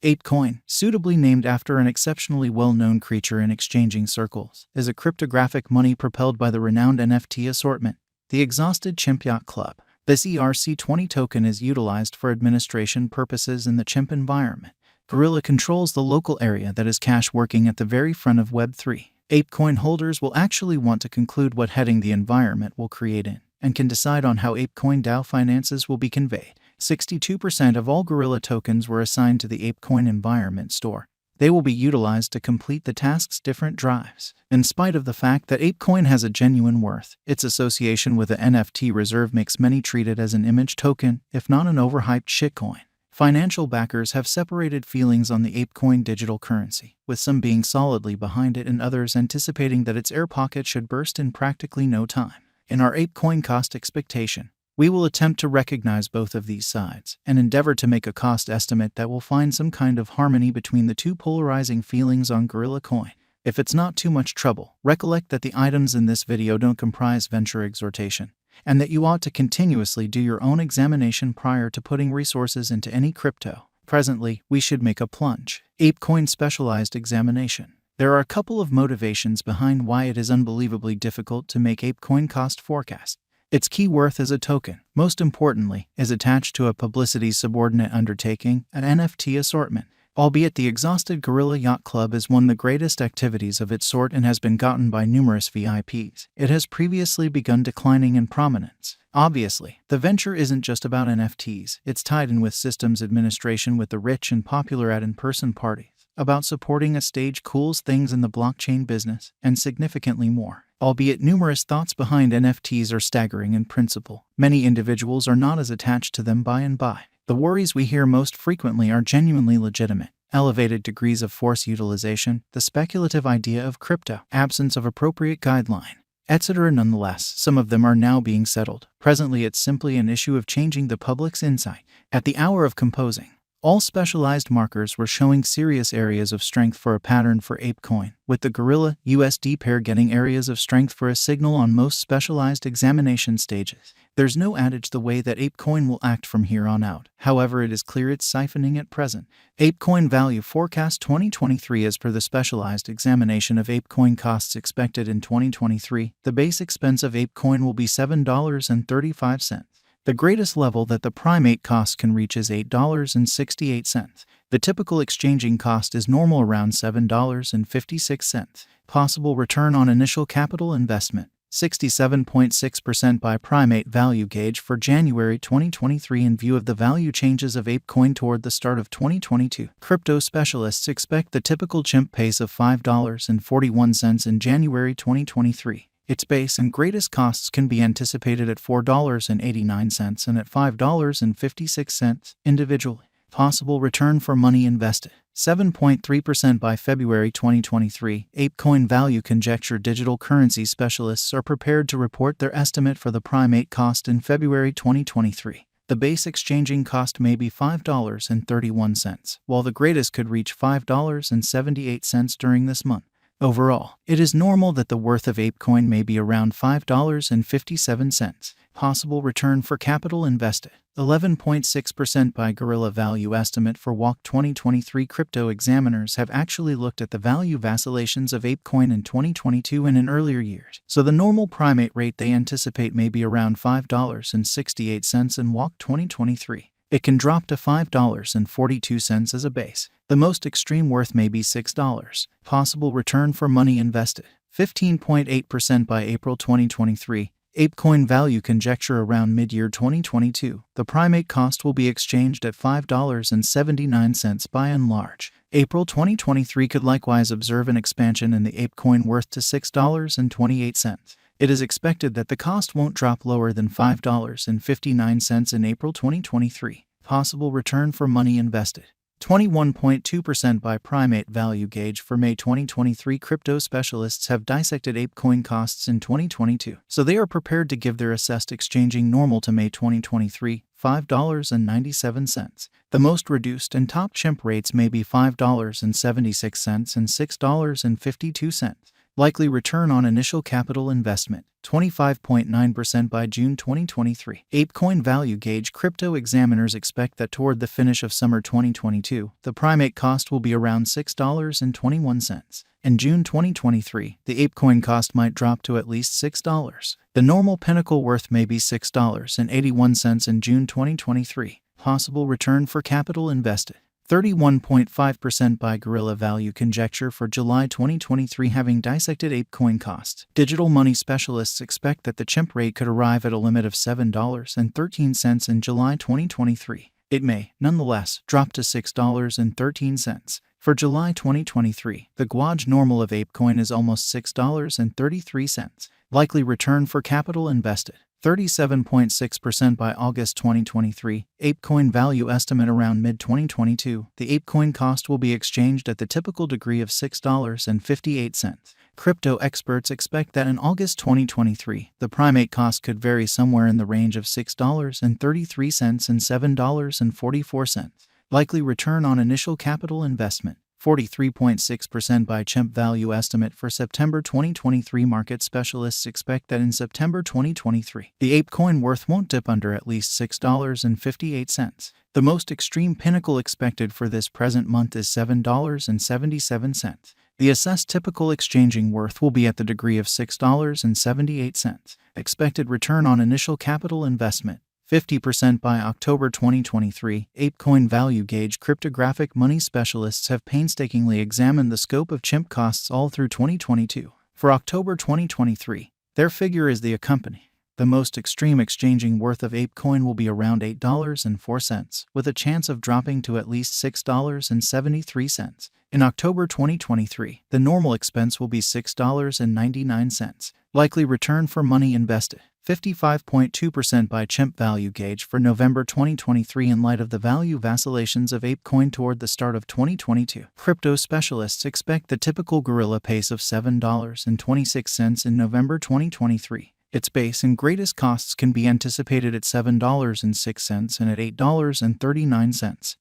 Apecoin, suitably named after an exceptionally well-known creature in exchanging circles, is a cryptographic money propelled by the renowned NFT assortment, the Exhausted Chimp Yacht Club. This ERC20 token is utilized for administration purposes in the chimp environment. Gorilla controls the local area that is cash working at the very front of Web3. Apecoin holders will actually want to conclude what heading the environment will create in, and can decide on how Apecoin DAO finances will be conveyed. 62% of all Gorilla tokens were assigned to the Apecoin environment store. They will be utilized to complete the task's different drives. In spite of the fact that Apecoin has a genuine worth, its association with the NFT reserve makes many treat it as an image token, if not an overhyped shitcoin. Financial backers have separated feelings on the Apecoin digital currency, with some being solidly behind it and others anticipating that its air pocket should burst in practically no time. In our Apecoin cost expectation, we will attempt to recognize both of these sides and endeavor to make a cost estimate that will find some kind of harmony between the two polarizing feelings on Gorilla Coin. If it's not too much trouble, recollect that the items in this video don't comprise venture exhortation, and that you ought to continuously do your own examination prior to putting resources into any crypto. Presently, we should make a plunge. Apecoin specialized examination. There are a couple of motivations behind why it is unbelievably difficult to make Apecoin cost forecast. Its key worth as a token, most importantly, is attached to a publicity subordinate undertaking, an NFT assortment. Albeit the Exhausted Gorilla Yacht Club is one of the greatest activities of its sort and has been gotten by numerous VIPs, it has previously begun declining in prominence. Obviously, the venture isn't just about NFTs, it's tied in with systems administration with the rich and popular at in-person parties, about supporting a stage cools things in the blockchain business, and significantly more. Albeit numerous thoughts behind NFTs are staggering in principle, many individuals are not as attached to them by and by. The worries we hear most frequently are genuinely legitimate. Elevated degrees of force utilization, the speculative idea of crypto, absence of appropriate guideline, etc. Nonetheless, some of them are now being settled. Presently it's simply an issue of changing the public's insight. At the hour of composing, all specialized markers were showing serious areas of strength for a pattern for Apecoin, with the Gorilla USD pair getting areas of strength for a signal on most specialized examination stages. There's no adage the way that Apecoin will act from here on out. However, it is clear it's siphoning at present. Apecoin value forecast 2023 as per the specialized examination of Apecoin costs expected in 2023. The base expense of Apecoin will be $7.35. The greatest level that the primate cost can reach is $8.68. The typical exchanging cost is normal around $7.56. Possible return on initial capital investment, 67.6% by primate value gauge for January 2023 in view of the value changes of Apecoin toward the start of 2022. Crypto specialists expect the typical chimp pace of $5.41 in January 2023. Its base and greatest costs can be anticipated at $4.89 and at $5.56 individually. Possible return for money invested, 7.3% by February 2023. Apecoin value conjecture digital currency specialists are prepared to report their estimate for the primate cost in February 2023. The base exchanging cost may be $5.31, while the greatest could reach $5.78 during this month. Overall, it is normal that the worth of Apecoin may be around $5.57. Possible return for capital invested, 11.6% by Gorilla value estimate for WALC 2023. Crypto examiners have actually looked at the value vacillations of Apecoin in 2022 and in earlier years, so the normal primate rate they anticipate may be around $5.68 in WALC 2023. It can drop to $5.42 as a base. The most extreme worth may be $6. Possible return for money invested, 15.8% by April 2023. Apecoin value conjecture around mid-year 2022. The primate cost will be exchanged at $5.79 by and large. April 2023 could likewise observe an expansion in the Apecoin worth to $6.28. It is expected that the cost won't drop lower than $5.59 in April 2023. Possible return for money invested, 21.2% by primate value gauge for May 2023. Crypto specialists have dissected Apecoin costs in 2022, so they are prepared to give their assessed exchanging normal to May 2023, $5.97. The most reduced and top chimp rates may be $5.76 and $6.52. Likely return on initial capital investment, 25.9% by June 2023. Apecoin value gauge. Crypto examiners expect that toward the finish of summer 2022, the primate cost will be around $6.21. In June 2023, the Apecoin cost might drop to at least $6. The normal pinnacle worth may be $6.81 in June 2023. Possible return for capital invested, 31.5% by Guerrilla Value Conjecture for July 2023. Having dissected Apecoin costs, digital money specialists expect that the chimp rate could arrive at a limit of $7.13 in July 2023. It may, nonetheless, drop to $6.13. For July 2023, the Guaj normal of Apecoin is almost $6.33. Likely return for capital invested, 37.6% by August 2023. Apecoin value estimate around mid-2022. The Apecoin cost will be exchanged at the typical degree of $6.58. Crypto experts expect that in August 2023, the primate cost could vary somewhere in the range of $6.33 and $7.44. Likely return on initial capital investment, 43.6% by chimp value estimate for September 2023. Market specialists expect that in September 2023, the Apecoin worth won't dip under at least $6.58. The most extreme pinnacle expected for this present month is $7.77. The assessed typical exchanging worth will be at the degree of $6.78. Expected return on initial capital investment, 50% by October 2023. Apecoin value gauge. Cryptographic money specialists have painstakingly examined the scope of chimp costs all through 2022. For October 2023, their figure is the accompanying. The most extreme exchanging worth of Apecoin will be around $8.04, with a chance of dropping to at least $6.73. In October 2023, the normal expense will be $6.99. Likely return for money invested, 55.2% by chimp value gauge for November 2023. In light of the value vacillations of Apecoin toward the start of 2022, crypto specialists expect the typical guerrilla pace of $7.26 in November 2023. Its base and greatest costs can be anticipated at $7.06 and at $8.39.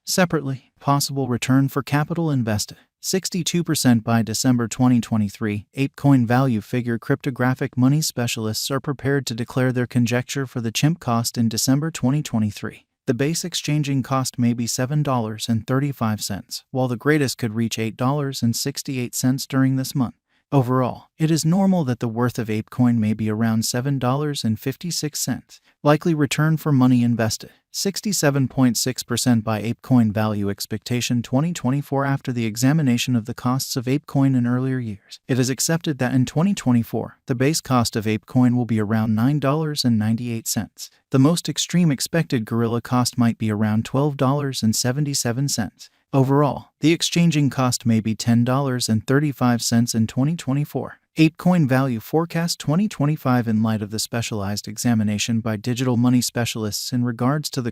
Separately, possible return for capital invested, 62% by December 2023. Apecoin value figure. Cryptographic money specialists are prepared to declare their conjecture for the chimp cost in December 2023. The base exchanging cost may be $7.35, while the greatest could reach $8.68 during this month. Overall, it is normal that the worth of Apecoin may be around $7.56. Likely return for money invested, 67.6% by Apecoin value expectation 2024. After the examination of the costs of Apecoin in earlier years, it is accepted that in 2024, the base cost of Apecoin will be around $9.98. The most extreme expected guerrilla cost might be around $12.77. Overall, the exchanging cost may be $10.35 in 2024. Apecoin value forecast 2025. In light of the specialized examination by digital money specialists in regards to the